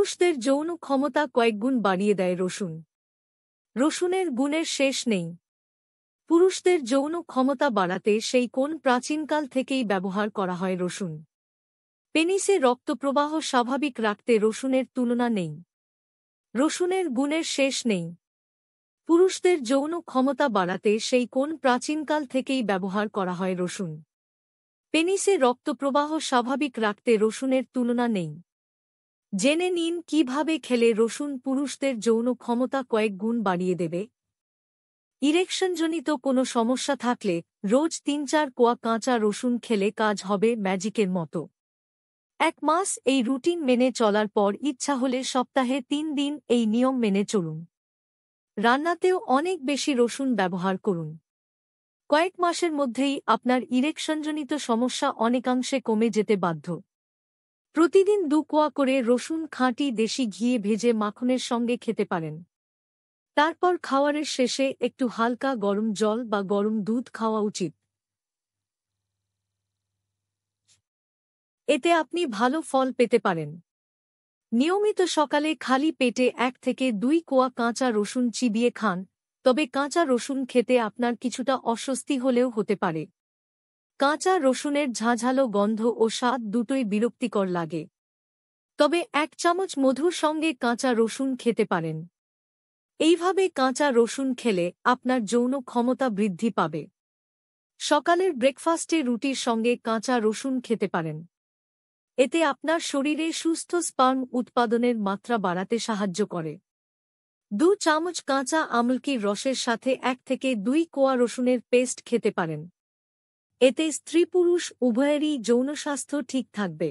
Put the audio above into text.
পুরুষদের যৌন ক্ষমতা কয়েকগুণ বাড়িয়ে দেয় রসুন। রসুনের গুণের শেষ নেই। পুরুষদের যৌন ক্ষমতা বাড়াতে সেই কোন প্রাচীনকাল থেকেই ব্যবহার করা হয় রসুন। পেনিসে রক্তপ্রবাহ স্বাভাবিক রাখতে রসুনের তুলনা নেই। রসুনের গুণের শেষ নেই। পুরুষদের যৌন ক্ষমতা বাড়াতে সেই কোন প্রাচীনকাল থেকেই ব্যবহার করা হয় রসুন। পেনিসে রক্তপ্রবাহ স্বাভাবিক রাখতে রসুনের তুলনা নেই। জেনে নিন কিভাবে খেলে রসুন পুরুষদের যৌন ক্ষমতা কয়েক গুণ বাড়িয়ে দেবে। ইরেকশনজনিত কোনো সমস্যা থাকলে রোজ ৩-৪ কোয়া কাঁচা রসুন খেলে কাজ হবে ম্যাজিকের মতো। ১ মাস এই রুটিন মেনে চলার পর ইচ্ছা হলে সপ্তাহে ৩ দিন এই নিয়ম মেনে চলুন। রান্নাতেও অনেক বেশি রসুন ব্যবহার করুন। কয়েক মাসের মধ্যেই আপনার ইরেকশনজনিত সমস্যা অনেকাংশে কমে যেতে বাধ্য। প্রতিদিন ২ কোয়া করে রসুন খাঁটি দেশি ঘিয়ে ভেজে মাখনের সঙ্গে খেতে পারেন। তারপর খাওয়ারের শেষে একটু হালকা গরম জল বা গরম দুধ খাওয়া উচিত। এতে আপনি ভালো ফল পেতে পারেন। নিয়মিত সকালে খালি পেটে ১ থেকে ২ কোয়া কাঁচা রসুন চিবিয়ে খান, তবে কাঁচা রসুন খেতে আপনার কিছুটা অস্বস্তি হলেও হতে পারে। কাঁচা রসুনের ঝাঁঝালো গন্ধ ও স্বাদ দুটোই বিরক্তিকর লাগে। তবে ১ চামচ মধুর সঙ্গে কাঁচা রসুন খেতে পারেন। এইভাবে কাঁচা রসুন খেলে আপনার যৌন ক্ষমতা বৃদ্ধি পাবে। সকালের ব্রেকফাস্টে রুটির সঙ্গে কাঁচা রসুন খেতে পারেন। এতে আপনার শরীরে সুস্থ স্পার্ম উৎপাদনের মাত্রা বাড়াতে সাহায্য করে। ২ চামচ কাঁচা আমলকির রসের সাথে ১ থেকে ২ কোয়া রসুনের পেস্ট খেতে পারেন। এতে স্ত্রী পুরুষ উভয়েরই যৌন স্বাস্থ্য ঠিক থাকবে।